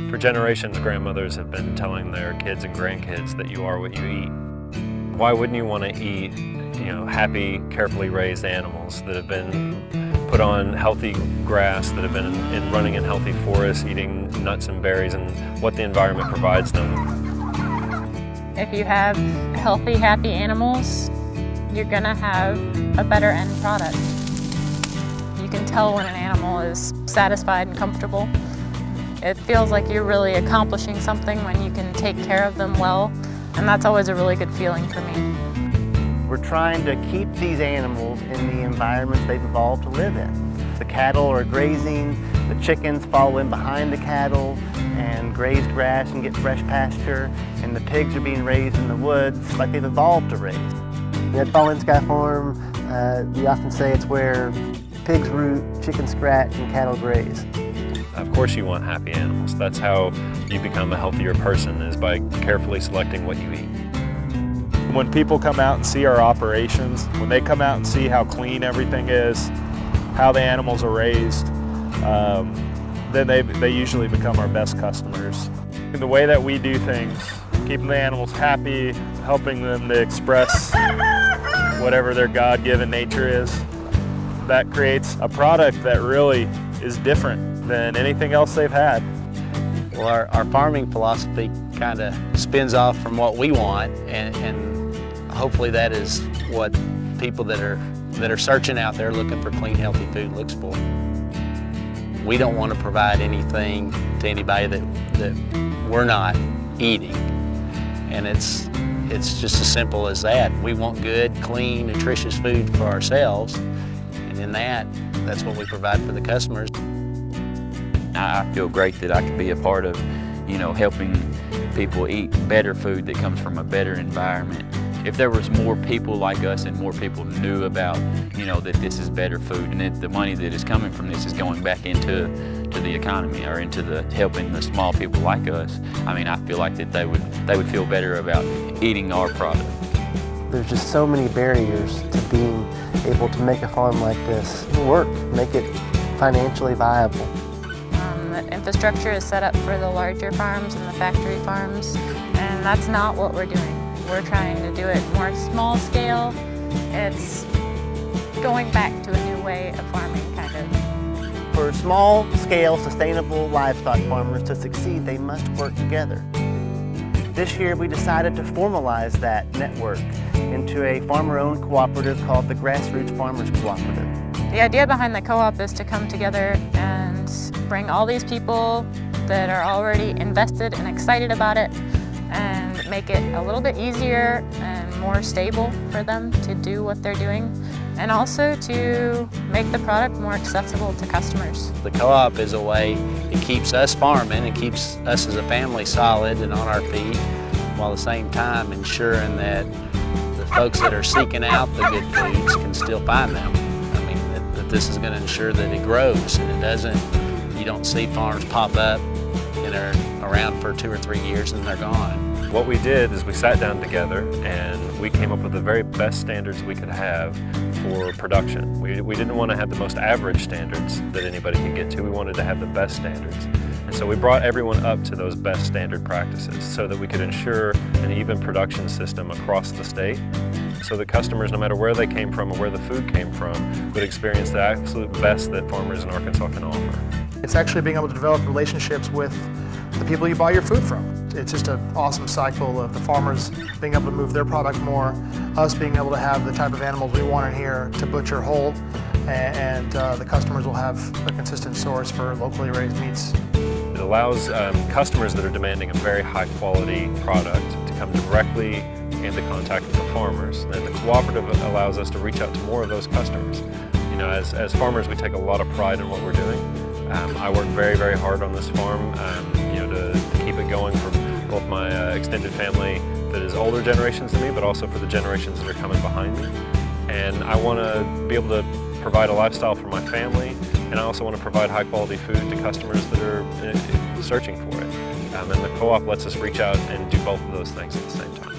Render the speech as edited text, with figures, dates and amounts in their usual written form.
For generations, grandmothers have been telling their kids and grandkids that you are what you eat. Why wouldn't you want to eat, happy, carefully raised animals that have been put on healthy grass, that have been running in healthy forests, eating nuts and berries and what the environment provides them? If you have healthy, happy animals, you're gonna have a better end product. You can tell when an animal is satisfied and comfortable. It feels like you're really accomplishing something when you can take care of them well, and that's always a really good feeling for me. We're trying to keep these animals in the environments they've evolved to live in. The cattle are grazing, the chickens follow in behind the cattle and graze grass and get fresh pasture, and the pigs are being raised in the woods like they've evolved to raise. At Fallen Sky Farm, we often say it's where pigs root, chickens scratch, and cattle graze. Of course you want happy animals. That's how you become a healthier person, is by carefully selecting what you eat. When people come out and see our operations, when they come out and see how clean everything is, how the animals are raised, then they usually become our best customers. In the way that we do things, keeping the animals happy, helping them to express whatever their God-given nature is, that creates a product that really is different than anything else they've had. Well, our farming philosophy kind of spins off from what we want, and hopefully that is what people that are searching out there looking for clean, healthy food looks for. We don't want to provide anything to anybody that we're not eating, and it's just as simple as that. We want good, clean, nutritious food for ourselves, and in that's what we provide for the customers. I feel great that I can be a part of, helping people eat better food that comes from a better environment. If there was more people like us and more people knew about, that this is better food, and that the money that is coming from this is going back into the economy or into helping the small people like us, I feel like that they would feel better about eating our product. There's just so many barriers to being able to make a farm like this work, make it financially viable. The infrastructure is set up for the larger farms and the factory farms, and that's not what we're doing. We're trying to do it more small scale. It's going back to a new way of farming, kind of. For small-scale, sustainable livestock farmers to succeed, they must work together. This year, we decided to formalize that network into a farmer-owned cooperative called the Grassroots Farmers Cooperative. The idea behind the co-op is to come together and bring all these people that are already invested and excited about it and make it a little bit easier and more stable for them to do what they're doing, and also to make the product more accessible to customers. The co-op is a way it keeps us farming and keeps us as a family solid and on our feet, while at the same time ensuring that the folks that are seeking out the good foods can still find them. That this is going to ensure that it grows and you don't see farms pop up and are around for 2 or 3 years and they're gone. What we did is we sat down together and we came up with the very best standards we could have for production. We didn't want to have the most average standards that anybody could get to. We wanted to have the best standards. And so we brought everyone up to those best standard practices so that we could ensure an even production system across the state, so that customers, no matter where they came from or where the food came from, would experience the absolute best that farmers in Arkansas can offer. It's actually being able to develop relationships with the people you buy your food from. It's just an awesome cycle of the farmers being able to move their product more, us being able to have the type of animals we want in here to butcher whole, and the customers will have a consistent source for locally raised meats. It allows customers that are demanding a very high quality product to come directly into contact with the farmers. And the cooperative allows us to reach out to more of those customers. As farmers, we take a lot of pride in what we're doing. I work very, very hard on this farm, to keep it going for both my extended family that is older generations than me, but also for the generations that are coming behind me. And I want to be able to provide a lifestyle for my family, and I also want to provide high quality food to customers that are searching for it. And the co-op lets us reach out and do both of those things at the same time.